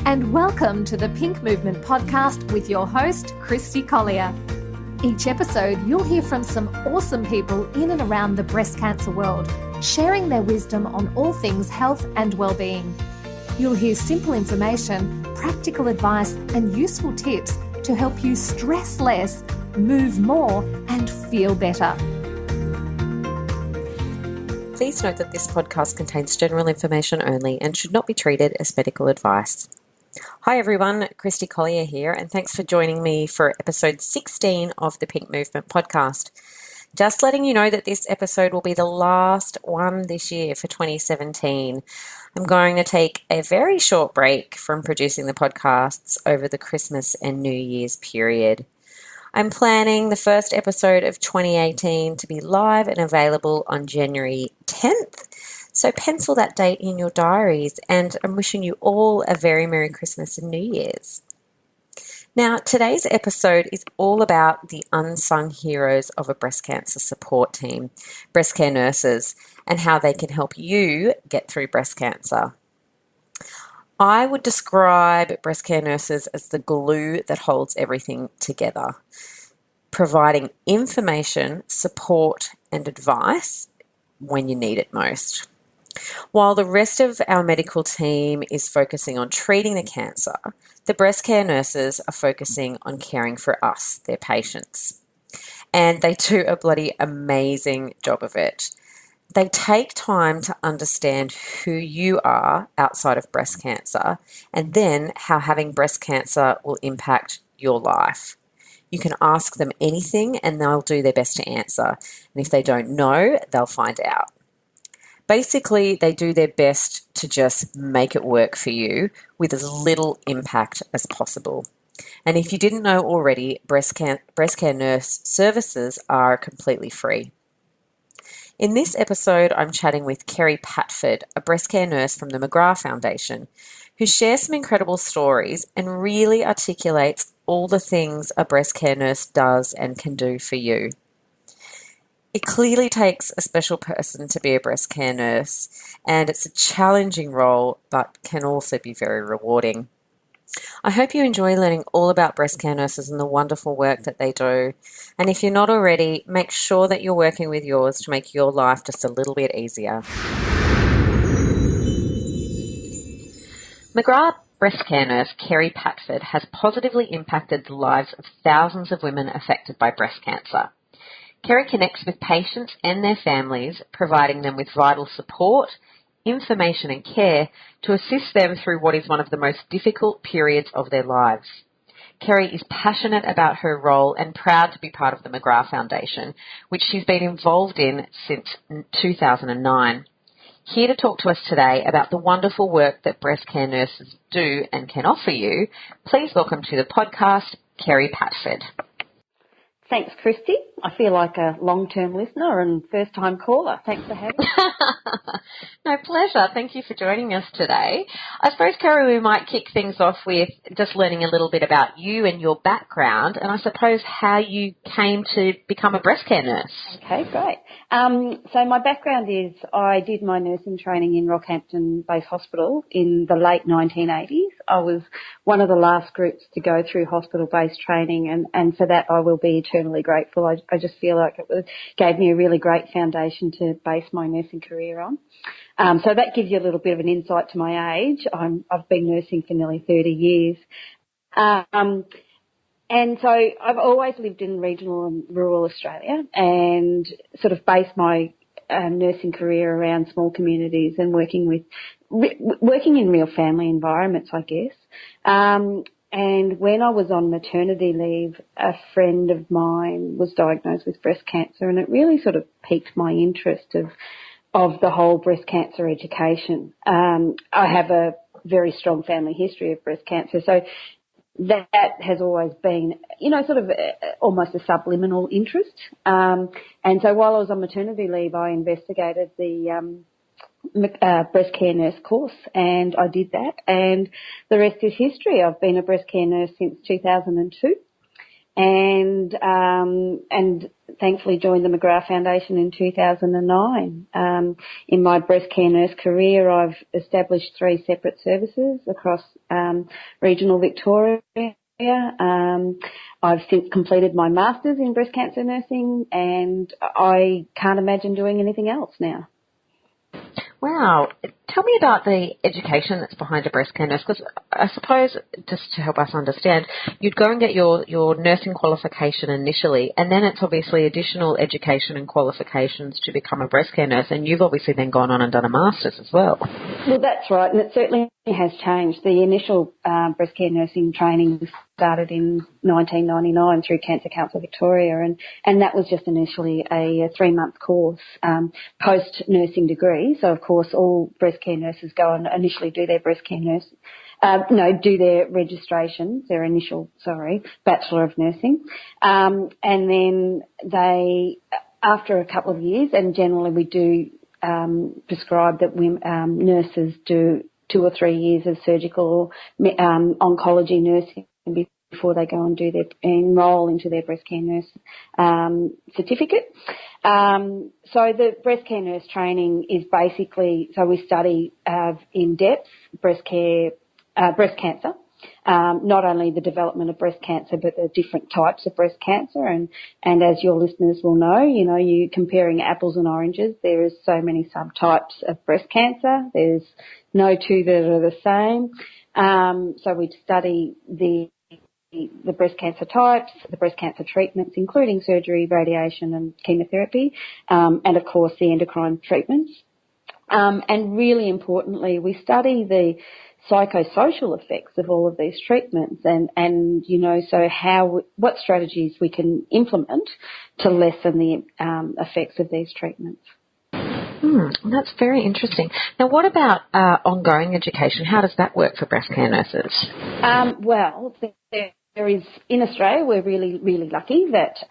and welcome to the Pink Movement podcast with your host, Christy Collier. Each episode, you'll hear from some awesome people in and around the breast cancer world, sharing their wisdom on all things health and well-being. You'll hear simple information, practical advice, and useful tips to help you stress less, move more, and feel better. Please note that this podcast contains general information only and should not be treated as medical advice. Hi everyone, Christy Collier here, and thanks for joining me for episode 16 of the Pink Movement podcast. Just letting you know that this episode will be the last one this year for 2017. I'm going to take a very short break from producing the podcasts over the Christmas and New Year's period. I'm planning the first episode of 2018 to be live and available on January 10th. So pencil that date in your diaries, and I'm wishing you all a very Merry Christmas and New Year's. Now, today's episode is all about the unsung heroes of a breast cancer support team, breast care nurses, and how they can help you get through breast cancer. I would describe breast care nurses as the glue that holds everything together, providing information, support, and advice when you need it most. While the rest of our medical team is focusing on treating the cancer, the breast care nurses are focusing on caring for us, their patients. And they do a bloody amazing job of it. They take time to understand who you are outside of breast cancer and then how having breast cancer will impact your life. You can ask them anything and they'll do their best to answer. And if they don't know, they'll find out. Basically, they do their best to just make it work for you with as little impact as possible. And if you didn't know already, breast care nurse services are completely free. In this episode, I'm chatting with Kerry Patford, a breast care nurse from the McGraw Foundation, who shares some incredible stories and really articulates all the things a breast care nurse does and can do for you. It clearly takes a special person to be a breast care nurse, and it's a challenging role, but can also be very rewarding. I hope you enjoy learning all about breast care nurses and the wonderful work that they do. And if you're not already, make sure that you're working with yours to make your life just a little bit easier. McGrath breast care nurse Kerry Patford has positively impacted the lives of thousands of women affected by breast cancer. Kerry connects with patients and their families, providing them with vital support, information and care to assist them through what is one of the most difficult periods of their lives. Kerry is passionate about her role and proud to be part of the McGraw Foundation, which she's been involved in since 2009. Here to talk to us today about the wonderful work that breast care nurses do and can offer you, please welcome to the podcast, Kerry Patford. Thanks, Christy. I feel like a long-term listener and first-time caller. Thanks for having me. No, pleasure. Thank you for joining us today. I suppose, Kerry, we might kick things off with just learning a little bit about you and your background, and I suppose how you came to become a breast care nurse. Okay, great. So my background is I did my nursing training in Rockhampton Base Hospital in the late 1980s. I was one of the last groups to go through hospital-based training, and for that I will be eternally grateful. I just feel like gave me a really great foundation to base my nursing career on. So that gives you a little bit of an insight to my age. I've been nursing for nearly 30 years. And so I've always lived in regional and rural Australia and sort of based my nursing career around small communities and working in real family environments, I guess. And when I was on maternity leave, a friend of mine was diagnosed with breast cancer, and it really sort of piqued my interest of the whole breast cancer education. I have a very strong family history of breast cancer, so that has always been, sort of almost a subliminal interest. And so while I was on maternity leave, I investigated the breast care nurse course, and I did that, and the rest is history. I've been a breast care nurse since 2002, and thankfully joined the McGraw Foundation in 2009. In my breast care nurse career, I've established 3 separate services across regional Victoria. I've since completed my master's in breast cancer nursing, and I can't imagine doing anything else now. Wow. Tell me about the education that's behind a breast care nurse, because I suppose, just to help us understand, you'd go and get your nursing qualification initially, and then it's obviously additional education and qualifications to become a breast care nurse, and you've obviously then gone on and done a master's as well. Well, that's right, and it certainly has changed. The initial breast care nursing training started in 1999 through Cancer Council Victoria, and that was just initially a 3-month course, post-nursing degree. So, of course, all breast care nurses go and initially do their breast care do their registration, their initial, Bachelor of Nursing. And then they, after a couple of years, and generally we do prescribe that nurses do 2 or 3 years of surgical or oncology nursing before they go and enrol into their breast care nurse certificate. So the breast care nurse training is basically, so we study in depth breast cancer, not only the development of breast cancer, but the different types of breast cancer. And as your listeners will know, you're comparing apples and oranges. There is so many subtypes of breast cancer. There's no 2 that are the same. So we study the breast cancer types, the breast cancer treatments, including surgery, radiation and chemotherapy, and of course the endocrine treatments. And really importantly, we study the psychosocial effects of all of these treatments and so what strategies we can implement to lessen the effects of these treatments. That's very interesting. Now, what about ongoing education? How does that work for breast care nurses? Well, there is, in Australia, we're really, really lucky that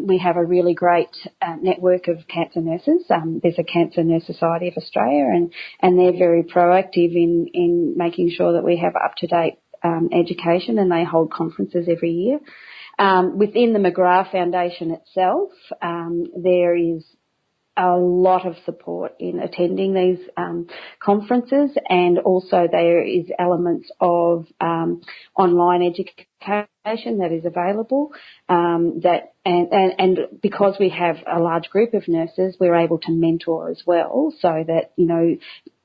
we have a really great network of cancer nurses. There's a Cancer Nurse Society of Australia, and they're very proactive in making sure that we have up-to-date education, and they hold conferences every year. Within the McGraw Foundation itself, there is a lot of support in attending these conferences, and also there is elements of online education that is available. And because we have a large group of nurses, we're able to mentor as well, so that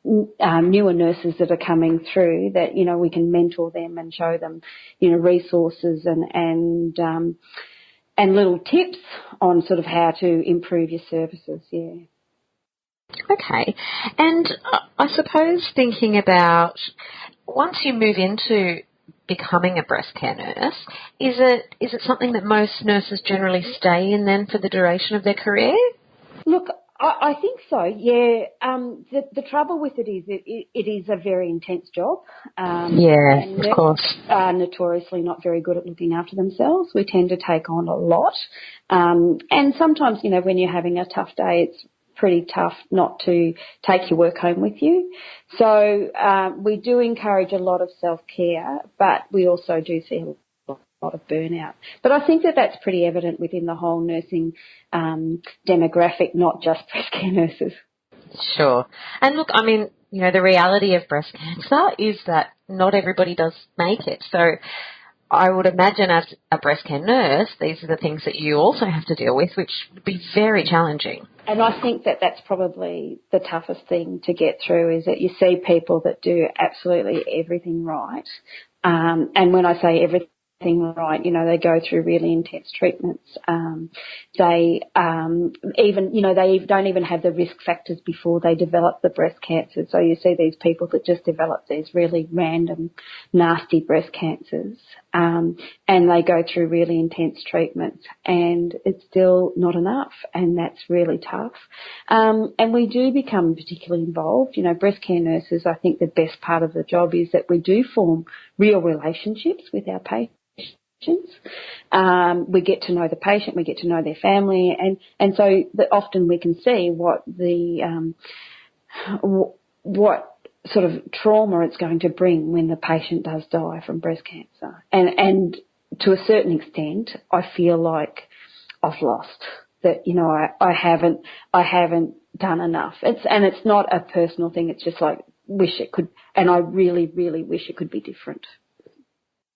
newer nurses that are coming through, that we can mentor them and show them resources and little tips on sort of how to improve your services, yeah. Okay. And I suppose thinking about once you move into becoming a breast care nurse, is it something that most nurses generally stay in then for the duration of their career? Look, I think so, yeah. The trouble with it is it is a very intense job. And of course. Are notoriously not very good at looking after themselves. We tend to take on a lot. And sometimes, when you're having a tough day, it's pretty tough not to take your work home with you. So we do encourage a lot of self-care, but we also do see a lot of burnout. But I think that that's pretty evident within the whole nursing demographic, not just breast care nurses. Sure. And look, I mean, the reality of breast cancer is that not everybody does make it. So I would imagine as a breast care nurse, these are the things that you also have to deal with, which would be very challenging. And I think that that's probably the toughest thing to get through, is that you see people that do absolutely everything right. And when I say everything right, they go through really intense treatments. They don't even have the risk factors before they develop the breast cancer. So you see these people that just develop these really random, nasty breast cancers, and they go through really intense treatments, and it's still not enough, and that's really tough. And we do become particularly involved. Breast care nurses, I think the best part of the job is that we do form real relationships with our patients. We get to know the patient, we get to know their family, and so that often we can see what sort of trauma it's going to bring when the patient does die from breast cancer. And to a certain extent, I feel like I've lost. That, you know, I haven't done enough. It's not a personal thing. It's just like, wish it could, and I really, really wish it could be different.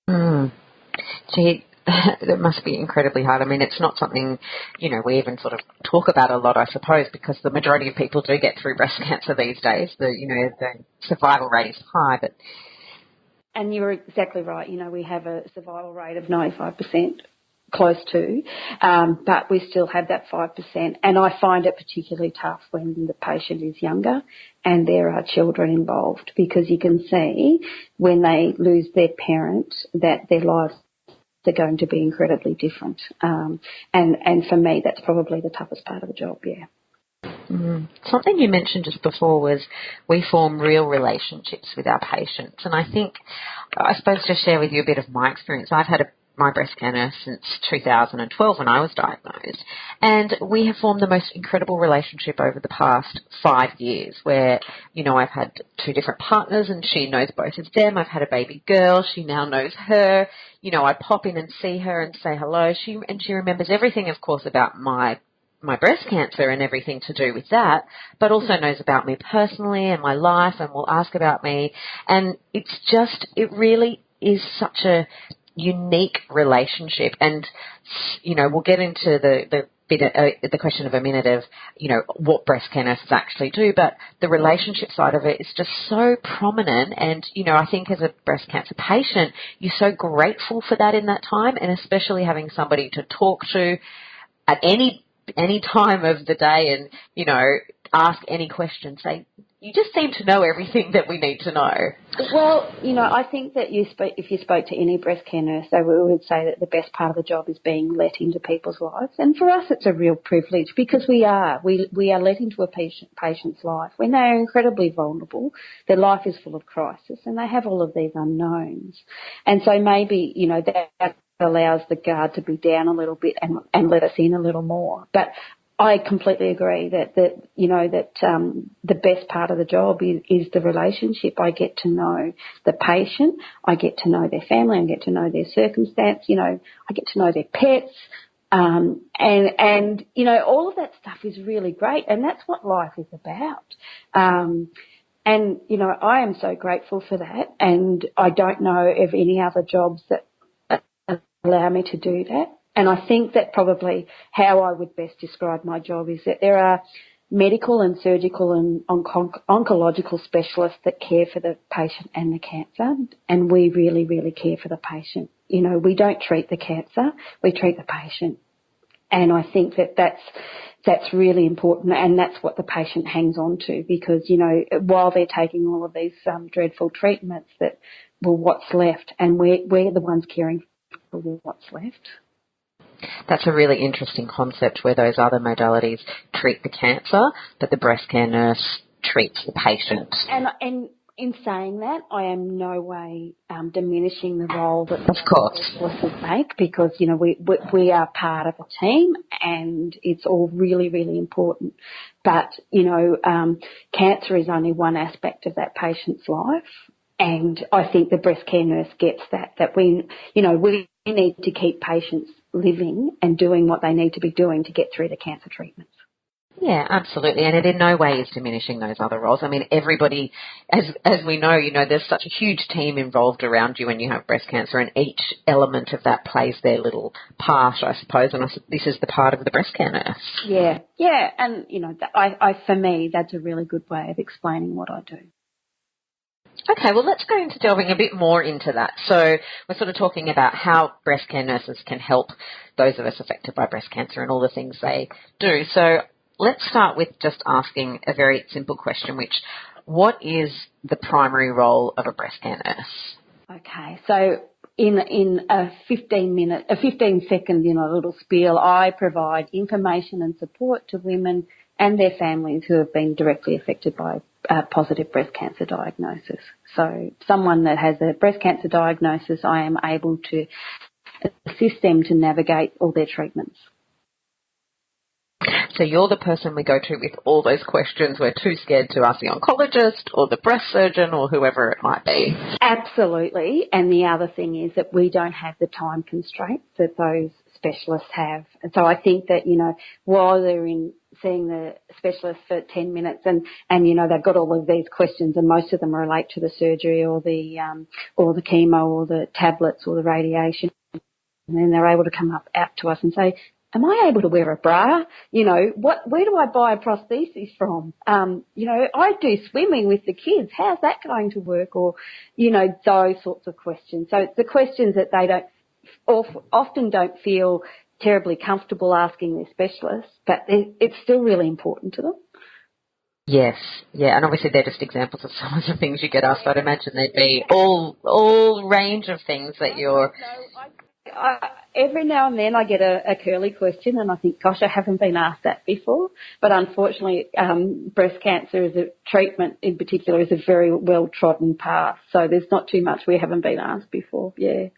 Gee, that must be incredibly hard. I mean, it's not something, you know, we even sort of talk about a lot, I suppose, because the majority of people do get through breast cancer these days. The survival rate is high, but. And you're exactly right. You know, we have a survival rate of 95%. Close to, but we still have that 5%. And I find it particularly tough when the patient is younger and there are children involved, because you can see when they lose their parent that their lives are going to be incredibly different. And for me, that's probably the toughest part of the job, yeah. Something you mentioned just before was we form real relationships with our patients. And I suppose to share with you a bit of my experience, I've had my breast cancer since 2012 when I was diagnosed. And we have formed the most incredible relationship over the past 5 years where, you know, I've had 2 different partners and she knows both of them. I've had a baby girl. She now knows her. You know, I pop in and see her and say hello. She remembers everything, of course, about my breast cancer and everything to do with that, but also knows about me personally and my life and will ask about me. And it really is such a unique relationship. And, you know, we'll get into the question of a minute of, you know, what breast care nurses actually do, but the relationship side of it is just so prominent. And, you know, I think as a breast cancer patient, you're so grateful for that in that time, and especially having somebody to talk to at any time of the day and, you know, ask any question, say, you just seem to know everything that we need to know. Well, you know, I think that if you spoke to any breast care nurse, they would say that the best part of the job is being let into people's lives. And for us, it's a real privilege because we are let into a patient's life when they're incredibly vulnerable. Their life is full of crisis and they have all of these unknowns. And so maybe, you know, that allows the guard to be down a little bit and let us in a little more. But I completely agree that the best part of the job is the relationship. I get to know the patient, I get to know their family, I get to know their circumstance, you know, I get to know their pets, and you know, all of that stuff is really great, and that's what life is about. And you know, I am so grateful for that, and I don't know of any other jobs that allow me to do that. And I think that probably how I would best describe my job is that there are medical and surgical and oncological specialists that care for the patient and the cancer, and we really, really care for the patient. You know, we don't treat the cancer, we treat the patient. And I think that that's really important, and that's what the patient hangs on to, because, you know, while they're taking all of these dreadful treatments, that, well, what's left? And we're the ones caring for what's left. That's a really interesting concept where those other modalities treat the cancer, but the breast care nurse treats the patient. And in saying that, I am no way diminishing the role that of course specialists make, because, you know, we are part of a team and it's all really, really important. But, you know, cancer is only one aspect of that patient's life. And I think the breast care nurse gets that we need to keep patients living and doing what they need to be doing to get through the cancer treatments. Yeah, absolutely. And it in no way is diminishing those other roles. I mean, everybody, as we know, you know, there's such a huge team involved around you when you have breast cancer, and each element of that plays their little part, I suppose. And this is the part of the breast care nurse. Yeah. And, you know, for me, that's a really good way of explaining what I do. Okay, well, let's go into delving a bit more into that. So we're sort of talking about how breast care nurses can help those of us affected by breast cancer and all the things they do. So let's start with just asking a very simple question, what is the primary role of a breast care nurse? Okay, so in a 15-second, you know, little spiel, I provide information and support to women and their families who have been directly affected by positive breast cancer diagnosis. So someone that has a breast cancer diagnosis, I am able to assist them to navigate all their treatments. So you're the person we go to with all those questions. We're too scared to ask the oncologist or the breast surgeon or whoever it might be. Absolutely. And the other thing is that we don't have the time constraints that those specialists have. And so I think that, while they're seeing the specialist for 10 minutes and they've got all of these questions and most of them relate to the surgery or the chemo or the tablets or the radiation. And then they're able to come out to us and say, am I able to wear a bra? Where do I buy a prosthesis from? I do swimming with the kids. How's that going to work? Or, those sorts of questions. So it's the questions that they often don't feel terribly comfortable asking their specialists, but it's still really important to them. Yes, yeah, and obviously they're just examples of some of the things you get asked. I'd imagine there'd be all range of things that you're... Every now and then I get a curly question and I think, gosh, I haven't been asked that before. But unfortunately, breast cancer as a treatment in particular is a very well-trodden path. So there's not too much we haven't been asked before, yeah.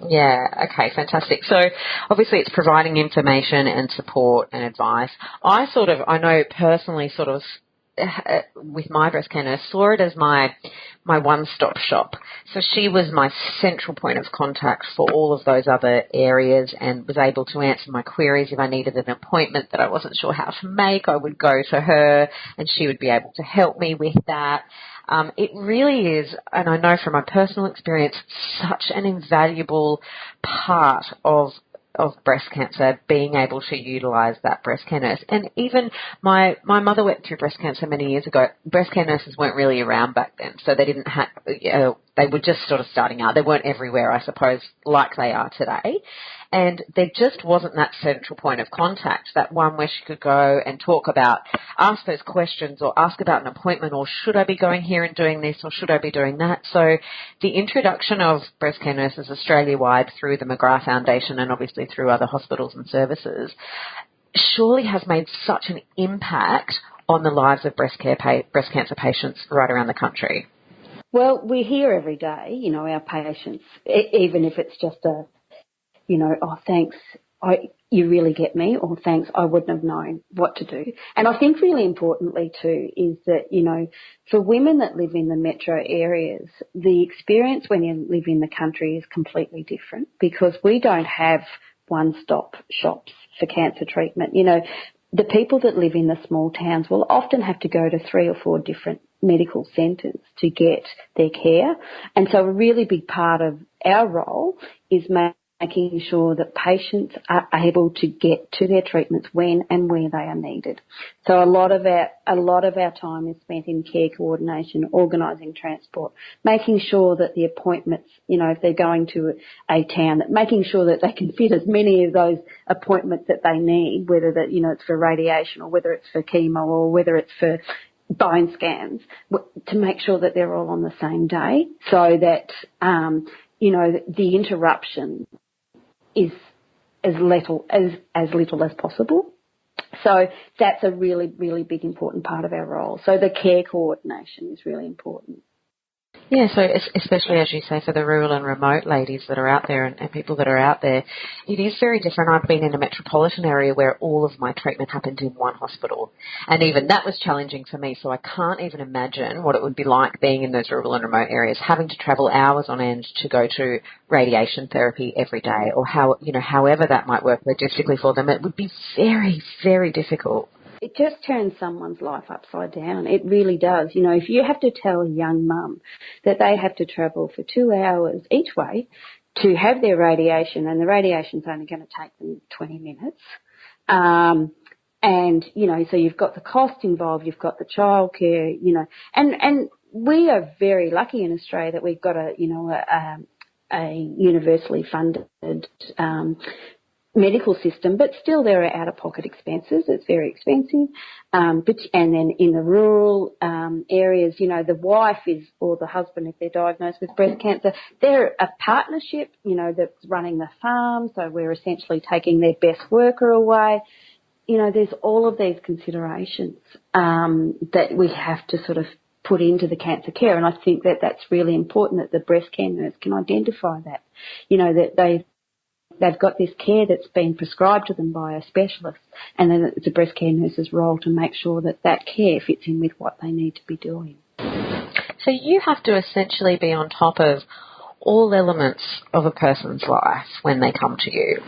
Yeah, okay, fantastic. So obviously it's providing information and support and advice. I know personally with my breast cancer, saw it as my one-stop shop. So she was my central point of contact for all of those other areas and was able to answer my queries. If I needed an appointment that I wasn't sure how to make, I would go to her and she would be able to help me with that. It really is, and I know from my personal experience, such an invaluable part of breast cancer, being able to utilise that breast care nurse. And even my mother went through breast cancer many years ago. Breast care nurses weren't really around back then, so they didn't have, they were just sort of starting out. They weren't everywhere, I suppose, like they are today. And there just wasn't that central point of contact, that one where she could go and ask those questions or ask about an appointment or should I be going here and doing this or should I be doing that? So the introduction of breast care nurses Australia-wide through the McGraw Foundation and obviously through other hospitals and services surely has made such an impact on the lives of breast cancer patients right around the country. Well, we hear every day, our patients, even if it's just oh, thanks, you really get me, or thanks, I wouldn't have known what to do. And I think really importantly too is that, for women that live in the metro areas, the experience when you live in the country is completely different because we don't have one-stop shops for cancer treatment. The people that live in the small towns will often have to go to 3 or 4 different medical centres to get their care. And so a really big part of our role is making sure that patients are able to get to their treatments when and where they are needed. So a lot of our time is spent in care coordination, organising transport, making sure that the appointments, if they're going to a town, making sure that they can fit as many of those appointments that they need, whether that, it's for radiation or whether it's for chemo or whether it's for bone scans, to make sure that they're all on the same day so that, the interruption is as little as possible. So that's a really, really big important part of our role. So the care coordination is really important. Yeah, so especially, as you say, for the rural and remote ladies that are out there and people that are out there, it is very different. I've been in a metropolitan area where all of my treatment happened in one hospital, and even that was challenging for me, so I can't even imagine what it would be like being in those rural and remote areas, having to travel hours on end to go to radiation therapy every day, or however that might work logistically for them. It would be very, very difficult. It just turns someone's life upside down. It really does. If you have to tell a young mum that they have to travel for 2 hours each way to have their radiation, and the radiation's only going to take them 20 minutes, so you've got the cost involved, you've got the childcare, and we are very lucky in Australia that we've got a universally funded medical system, but still there are out-of-pocket expenses. It's very expensive. And then in the rural areas, the wife or the husband, if they're diagnosed with breast cancer, they're a partnership, that's running the farm, so we're essentially taking their best worker away. There's all of these considerations that we have to sort of put into the cancer care, and I think that that's really important that the breast care nurse can identify that, that they they've got this care that's been prescribed to them by a specialist, and then it's a breast care nurse's role to make sure that that care fits in with what they need to be doing. So you have to essentially be on top of all elements of a person's life when they come to you.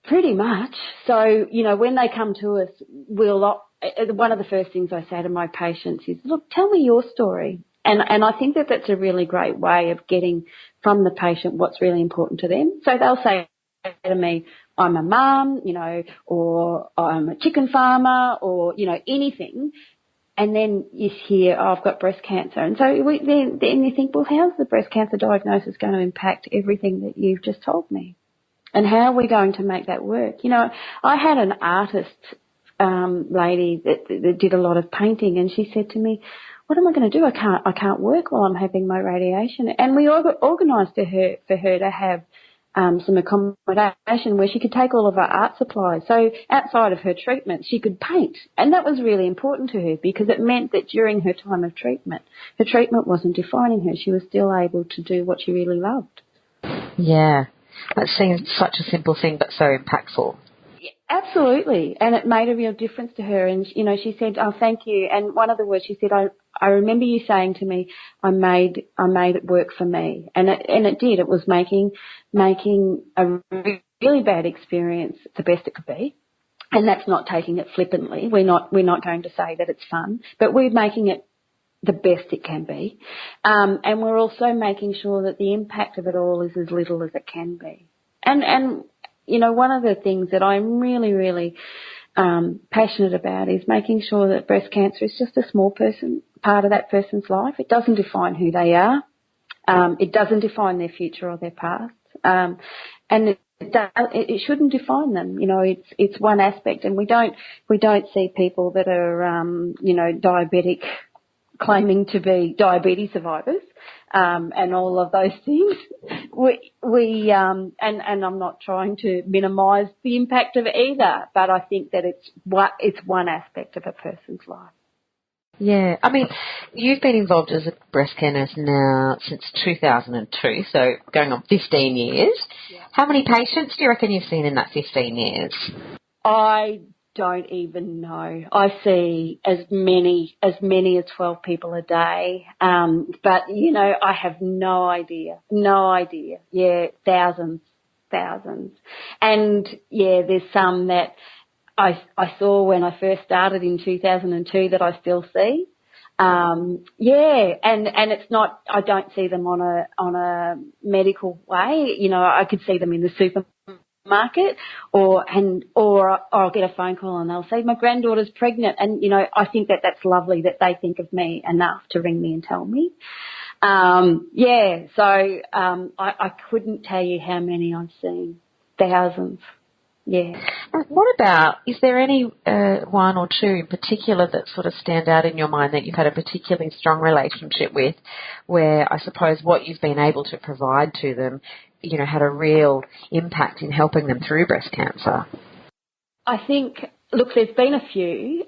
Pretty much. So, when they come to us, one of the first things I say to my patients is, look, tell me your story. And I think that that's a really great way of getting from the patient what's really important to them. So they'll say to me, I'm a mum, or I'm a chicken farmer, or, anything. And then you hear, I've got breast cancer. And so then you think, well, how's the breast cancer diagnosis going to impact everything that you've just told me? And how are we going to make that work? I had an artist lady that did a lot of painting, and she said to me, what am I going to do? I can't work while I'm having my radiation. And we organised for her to have some accommodation where she could take all of her art supplies. So outside of her treatment, she could paint. And that was really important to her because it meant that during her time of treatment, her treatment wasn't defining her. She was still able to do what she really loved. Yeah, that seems such a simple thing but so impactful. Absolutely, and it made a real difference to her. And she said, "Oh, thank you." And one of the words she said, "I remember you saying to me, I made it work for me," and it did. It was making a really bad experience the best it could be, and that's not taking it flippantly. We're not going to say that it's fun, but we're making it the best it can be, and we're also making sure that the impact of it all is as little as it can be, and. One of the things that I'm really, really passionate about is making sure that breast cancer is just a small part of that person's life. It doesn't define who they are. It doesn't define their future or their past. And it shouldn't define them. It's one aspect, and we don't see people that are, diabetic, claiming to be diabetes survivors, and all of those things. And I'm not trying to minimise the impact of it either, but I think that it's one aspect of a person's life. Yeah, I mean, you've been involved as a breast care nurse now since 2002, so going on 15 years. Yeah. How many patients do you reckon you've seen in that 15 years? I don't even know. I see as many as 12 people a day. But, I have no idea. Yeah, thousands. And, yeah, there's some that I saw when I first started in 2002 that I still see. And it's not, I don't see them on a medical way. I could see them in the supermarket or I'll get a phone call and they'll say my granddaughter's pregnant, and I think that that's lovely that they think of me enough to ring me and tell me. I couldn't tell you how many I've seen. Thousands. Yeah. What about, is there any one or two in particular that sort of stand out in your mind that you've had a particularly strong relationship with, where I suppose what you've been able to provide to them, had a real impact in helping them through breast cancer? I think, look, there's been a few,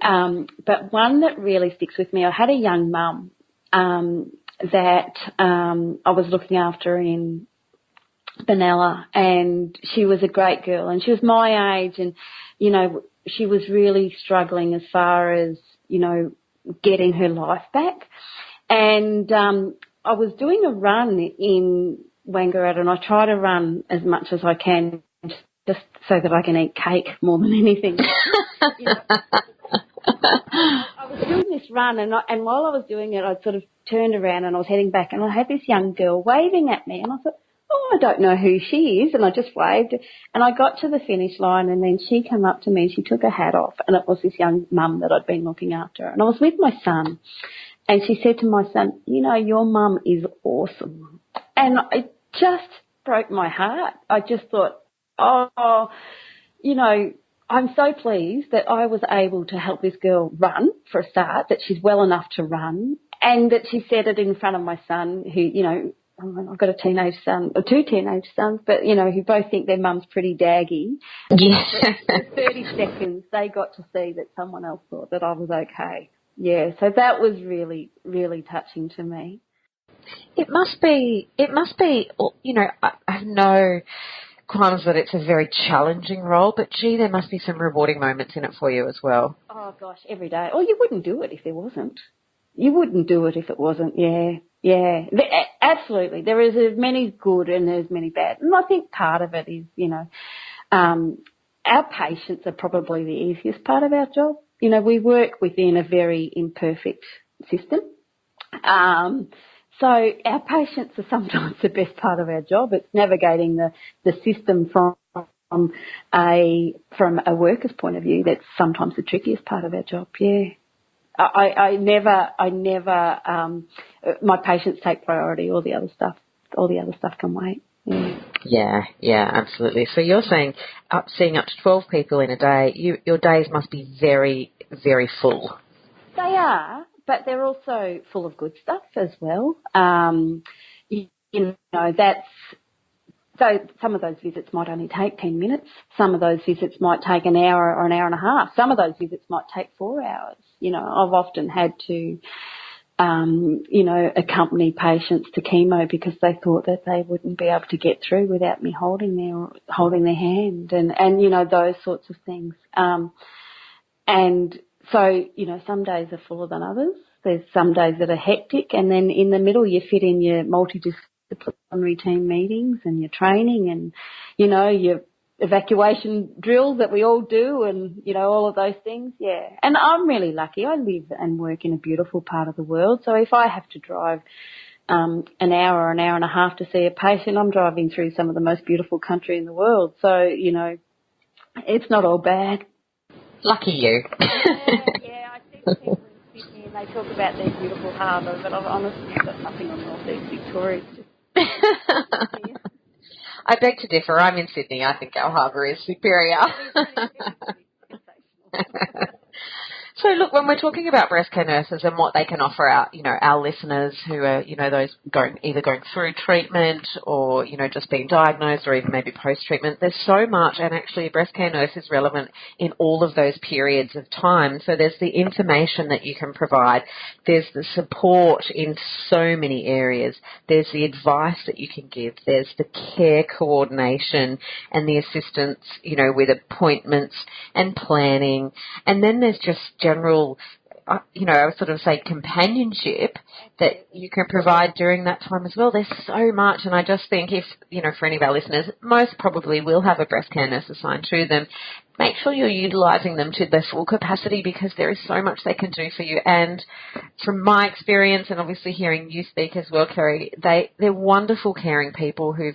but one that really sticks with me, I had a young mum that I was looking after in Benalla, and she was a great girl, and she was my age, and, she was really struggling as far as, getting her life back. And I was doing a run in Wangaratta, and I try to run as much as I can just so that I can eat cake more than anything. I was doing this run, and while I was doing it, I sort of turned around and I was heading back, and I had this young girl waving at me, and I thought, oh, I don't know who she is, and I just waved, and I got to the finish line, and then she came up to me, she took her hat off, and it was this young mum that I'd been looking after, and I was with my son, and she said to my son, your mum is awesome, and it just broke my heart. I just thought, I'm so pleased that I was able to help this girl run for a start, that she's well enough to run, and that she said it in front of my son who, I've got a teenage son, or two teenage sons, but, who both think their mum's pretty daggy. Yes. For 30 seconds, they got to see that someone else thought that I was okay. Yeah, so that was really, really touching to me. It must be, I have no sometimes that it's a very challenging role, but gee, there must be some rewarding moments in it for you as well. Oh gosh, every day. Oh, you wouldn't do it if there wasn't. You wouldn't do it if it wasn't. Yeah. Absolutely. There is as many good and there's many bad. And I think part of it is, our patients are probably the easiest part of our job. We work within a very imperfect system. So our patients are sometimes the best part of our job. It's navigating the system from a worker's point of view. That's sometimes the trickiest part of our job. Yeah. I never, my patients take priority. All the other stuff can wait. Yeah, absolutely. So you're saying seeing up to 12 people in a day, your days must be very, very full. They are, but they're also full of good stuff as well. So some of those visits might only take 10 minutes. Some of those visits might take an hour or an hour and a half. Some of those visits might take 4 hours. I've often had to, accompany patients to chemo because they thought that they wouldn't be able to get through without me holding their hand and those sorts of things. And so, some days are fuller than others. There's some days that are hectic, and then in the middle you fit in your multidisciplinary team meetings and your training and, your evacuation drills that we all do and, all of those things. Yeah. And I'm really lucky. I live and work in a beautiful part of the world. So if I have to drive an hour or an hour and a half to see a patient, I'm driving through some of the most beautiful country in the world. So, it's not all bad. Lucky you. Yeah. I see people in Sydney and they talk about their beautiful harbour, but I've honestly got nothing on North East Victoria. It's just I beg to differ. I'm in Sydney. I think our harbour is superior. So look, when we're talking about breast care nurses and what they can offer our listeners who are, those either going through treatment or, just being diagnosed or even maybe post-treatment, there's so much, and actually a breast care nurse is relevant in all of those periods of time. So there's the information that you can provide. There's the support in so many areas. There's the advice that you can give. There's the care coordination and the assistance, with appointments and planning. And then there's just general, I would sort of say companionship that you can provide during that time as well. There's so much, and I just think if, for any of our listeners, most probably will have a breast care nurse assigned to them. Make sure you're utilising them to their full capacity because there is so much they can do for you. And from my experience, and obviously hearing you speak as well, Kerry, they're wonderful caring people who've,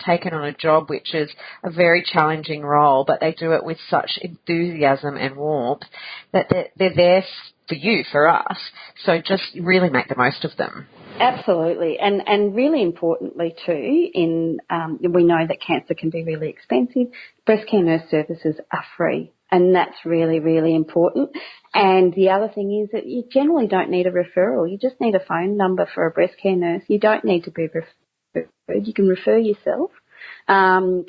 taken on a job which is a very challenging role, but they do it with such enthusiasm and warmth that they're there for you, for us. So just really make the most of them. Absolutely. And really importantly too, we know that cancer can be really expensive. Breast care nurse services are free, and that's really, really important. And the other thing is that you generally don't need a referral. You just need a phone number for a breast care nurse. You don't need to be referred. You can refer yourself. And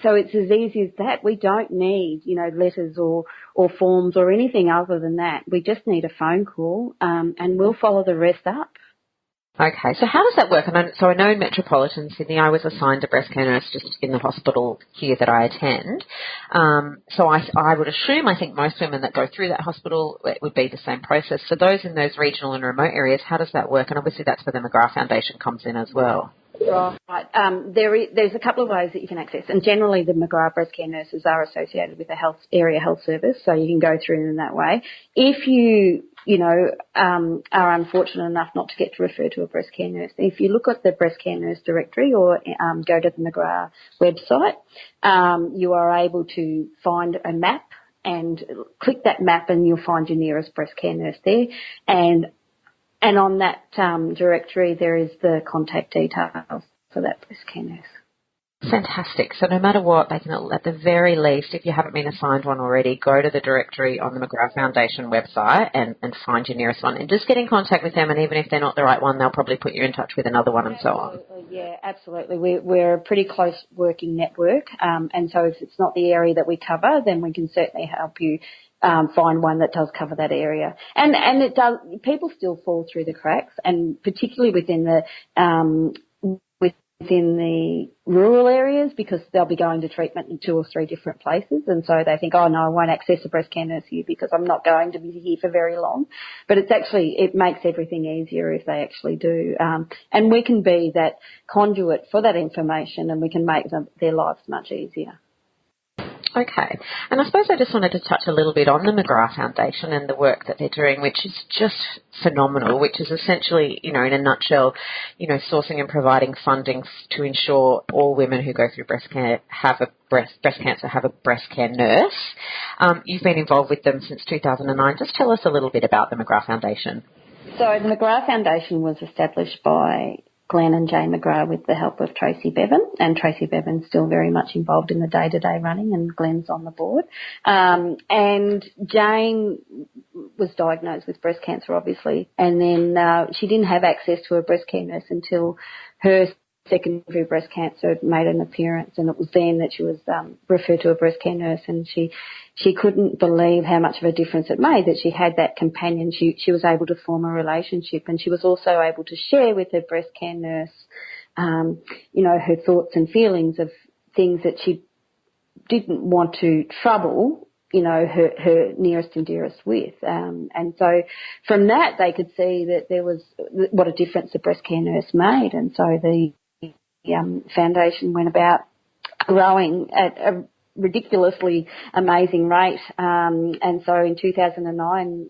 so it's as easy as that. We don't need, letters or forms or anything other than that. We just need a phone call, and we'll follow the rest up. Okay, so how does that work? I know in Metropolitan Sydney I was assigned a breast care nurse just in the hospital here that I attend. So I would assume, I think most women that go through that hospital, it would be the same process. For those in those regional and remote areas, how does that work? And obviously that's where the McGraw Foundation comes in as well. Right. There's a couple of ways that you can access, and generally the McGrath breast care nurses are associated with a area health service, so you can go through them that way. If you are unfortunate enough not to get to refer to a breast care nurse, if you look at the breast care nurse directory or go to the McGrath website, you are able to find a map and click that map and you'll find your nearest breast care nurse there. And on that directory, there is the contact details for that breast care nurse. Fantastic. So no matter what, they can, at the very least, if you haven't been assigned one already, go to the directory on the McGraw Foundation website and find your nearest one. And just get in contact with them, and even if they're not the right one, they'll probably put you in touch with another one and so on. Yeah, absolutely. We're a pretty close working network, and so if it's not the area that we cover, then we can certainly help you find one that does cover that area. And it does, people still fall through the cracks, and particularly within the in the rural areas because they'll be going to treatment in 2 or 3 different places, and so they think, oh no, I won't access a breast care nurse here because I'm not going to be here for very long. But it makes everything easier if they actually do. And we can be that conduit for that information, and we can make their lives much easier. Okay. And I suppose I just wanted to touch a little bit on the McGraw Foundation and the work that they're doing, which is just phenomenal, which is essentially, in a nutshell, sourcing and providing funding to ensure all women who go through breast cancer have a breast care nurse. You've been involved with them since 2009. Just tell us a little bit about the McGraw Foundation. So the McGraw Foundation was established by Glenn and Jane McGraw with the help of Tracy Bevan, and Tracy Bevan's still very much involved in the day-to-day running, and Glenn's on the board. And Jane was diagnosed with breast cancer, obviously, and then she didn't have access to a breast care nurse until her secondary breast cancer made an appearance, and it was then that she was referred to a breast care nurse, and she couldn't believe how much of a difference it made that she had that companion. She was able to form a relationship, and she was also able to share with her breast care nurse, her thoughts and feelings of things that she didn't want to trouble, her nearest and dearest with. And so from that, they could see that there was what a difference the breast care nurse made. And so the foundation went about growing at a ridiculously amazing rate. And so in 2009,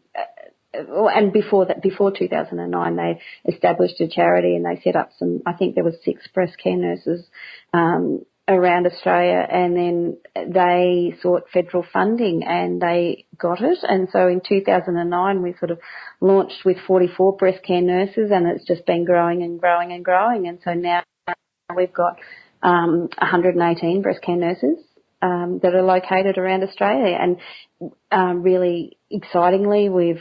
and before 2009, they established a charity, and they set up I think there was 6 breast care nurses around Australia, and then they sought federal funding and they got it. And so in 2009, we sort of launched with 44 breast care nurses, and it's just been growing and growing and growing. And so now we've got 118 breast care nurses that are located around Australia, and really excitingly, we're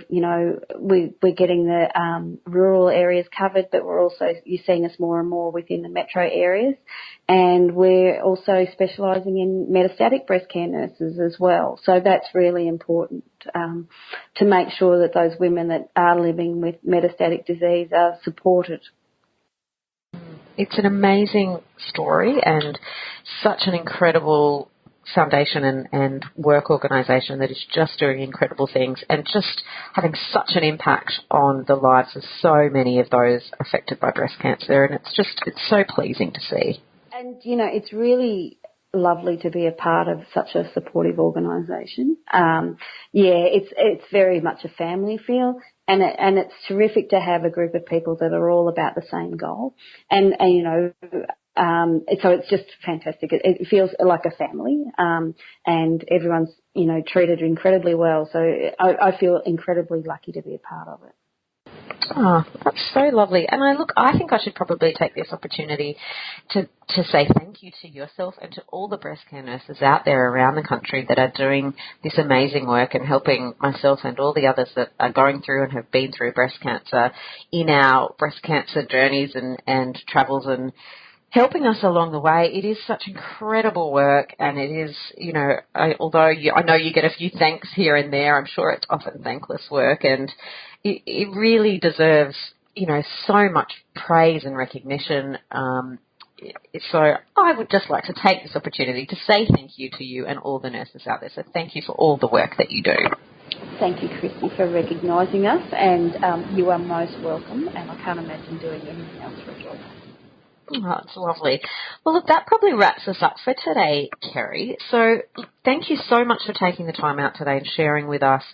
getting the rural areas covered, but you're seeing us more and more within the metro areas, and we're also specialising in metastatic breast care nurses as well. So that's really important to make sure that those women that are living with metastatic disease are supported. It's an amazing story and such an incredible foundation and work organisation that is just doing incredible things and just having such an impact on the lives of so many of those affected by breast cancer, and it's so pleasing to see. And, it's really lovely to be a part of such a supportive organisation. It's very much a family feel, and it's terrific to have a group of people that are all about the same goal, and so it's just fantastic. It feels like a family, and everyone's, treated incredibly well. So I feel incredibly lucky to be a part of it. Oh, that's so lovely. And I think I should probably take this opportunity to say thank you to yourself and to all the breast care nurses out there around the country that are doing this amazing work and helping myself and all the others that are going through and have been through breast cancer in our breast cancer journeys and travels and helping us along the way. It is such incredible work, and it is, although I know you get a few thanks here and there, I'm sure it's often thankless work, and it really deserves, so much praise and recognition. So I would just like to take this opportunity to say thank you to you and all the nurses out there. So thank you for all the work that you do. Thank you, Christy, for recognising us, and you are most welcome, and I can't imagine doing anything else for a job. Oh, it's lovely. Well, look, that probably wraps us up for today, Kerry. So thank you so much for taking the time out today and sharing with us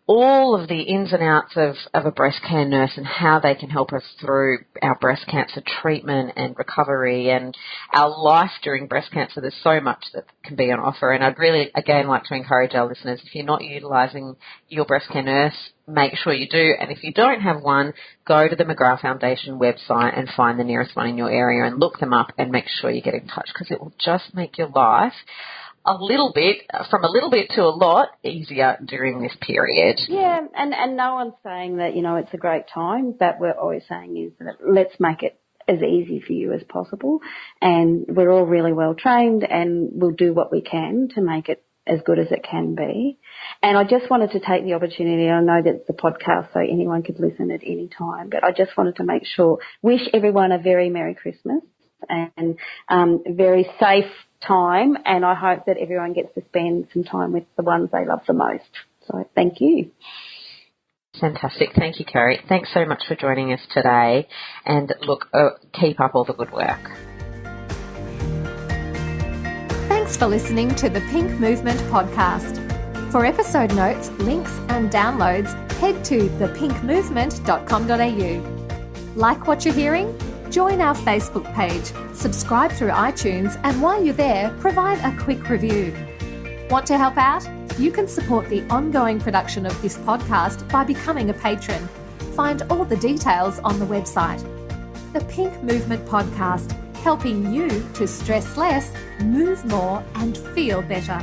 all of the ins and outs of a breast care nurse and how they can help us through our breast cancer treatment and recovery and our life during breast cancer. There's so much that can be on offer, and I'd really, again, like to encourage our listeners, if you're not utilising your breast care nurse, make sure you do, and if you don't have one, go to the McGraw Foundation website and find the nearest one in your area and look them up and make sure you get in touch, because it will just make your life from a little bit to a lot easier during this period. Yeah, and no one's saying that, it's a great time, but we're always saying is that let's make it as easy for you as possible, and we're all really well trained, and we'll do what we can to make it as good as it can be. And I just wanted to take the opportunity, I know that it's a podcast so anyone could listen at any time, but I just wanted to wish everyone a very Merry Christmas. and very safe time, and I hope that everyone gets to spend some time with the ones they love the most. So thank you. Fantastic. Thank you, Kerry. Thanks so much for joining us today. And look, keep up all the good work. Thanks for listening to the Pink Movement podcast. For episode notes, links and downloads, head to thepinkmovement.com.au. Like what you're hearing? Join our Facebook page, subscribe through iTunes, and while you're there, provide a quick review. Want to help out? You can support the ongoing production of this podcast by becoming a patron. Find all the details on the website. The Pink Movement Podcast, helping you to stress less, move more, and feel better.